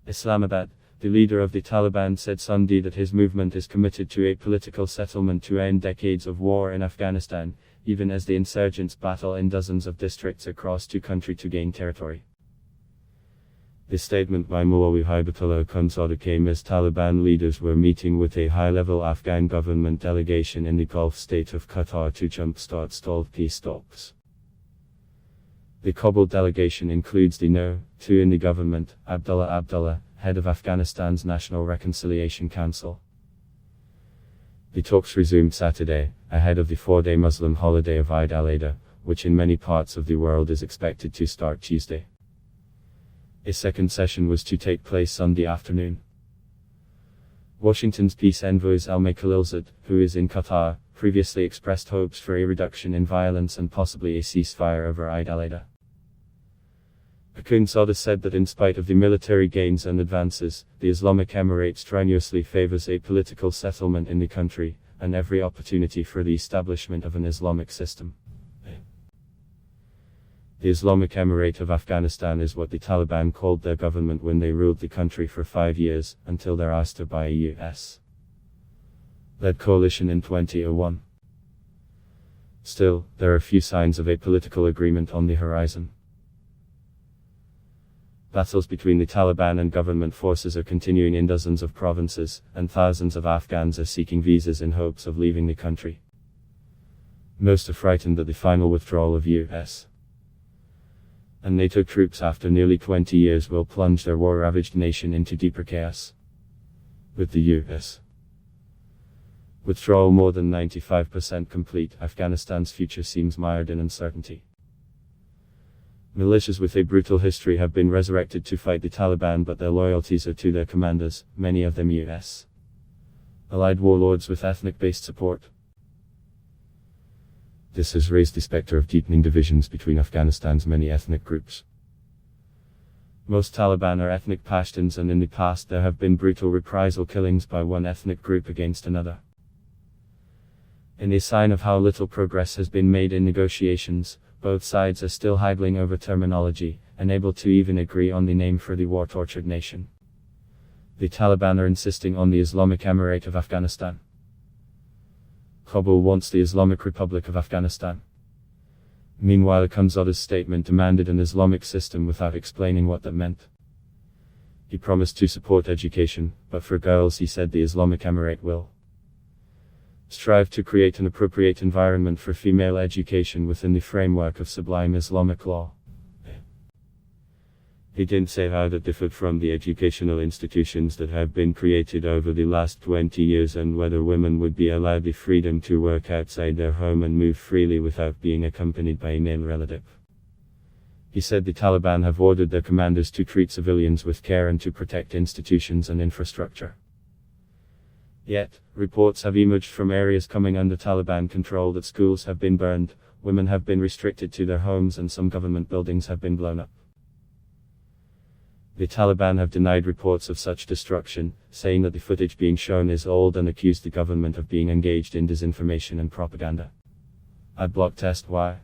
Islamabad, the leader of the Taliban, said Sunday that his movement is committed to a political settlement to end decades of war in Afghanistan, even as the insurgents battle in dozens of districts across the country to gain territory. The statement by Maulawi Hibatullah Akhundzada came as Taliban leaders were meeting with a high-level Afghan government delegation in the Gulf state of Qatar to jumpstart stalled peace talks. The Kabul delegation includes the No. 2 in the government, Abdullah Abdullah, head of Afghanistan's National Reconciliation Council. The talks resumed Saturday, ahead of the 4-day Muslim holiday of Eid al-Adha, which in many parts of the world is expected to start Tuesday. A second session was to take place Sunday afternoon. Washington's peace envoy Zalmay Khalilzad, who is in Qatar, previously expressed hopes for a reduction in violence and possibly a ceasefire over Eid al-Adha. Akhundzada said that in spite of the military gains and advances, the Islamic Emirate strenuously favors a political settlement in the country, and every opportunity for the establishment of an Islamic system. The Islamic Emirate of Afghanistan is what the Taliban called their government when they ruled the country for 5 years, until their ouster by a US-led coalition in 2001. Still, there are few signs of a political agreement on the horizon. Battles between the Taliban and government forces are continuing in dozens of provinces, and thousands of Afghans are seeking visas in hopes of leaving the country. Most are frightened that the final withdrawal of US and NATO troops after nearly 20 years will plunge their war-ravaged nation into deeper chaos. With the US withdrawal more than 95% complete, Afghanistan's future seems mired in uncertainty. Militias with a brutal history have been resurrected to fight the Taliban, but their loyalties are to their commanders, many of them US-allied warlords with ethnic-based support. This has raised the specter of deepening divisions between Afghanistan's many ethnic groups. Most Taliban are ethnic Pashtuns, and in the past there have been brutal reprisal killings by one ethnic group against another. In a sign of how little progress has been made in negotiations, both sides are still haggling over terminology, unable to even agree on the name for the war-tortured nation. The Taliban are insisting on the Islamic Emirate of Afghanistan. Kabul wants the Islamic Republic of Afghanistan. Meanwhile, Akhundzada's statement demanded an Islamic system without explaining what that meant. He promised to support education, but for girls he said the Islamic Emirate will strive to create an appropriate environment for female education within the framework of sublime Islamic law. He didn't say how that differed from the educational institutions that have been created over the last 20 years and whether women would be allowed the freedom to work outside their home and move freely without being accompanied by a male relative. He said the Taliban have ordered their commanders to treat civilians with care and to protect institutions and infrastructure. Yet, reports have emerged from areas coming under Taliban control that schools have been burned, women have been restricted to their homes, and some government buildings have been blown up. The Taliban have denied reports of such destruction, saying that the footage being shown is old, and accused the government of being engaged in disinformation and propaganda. Adblock test. Why?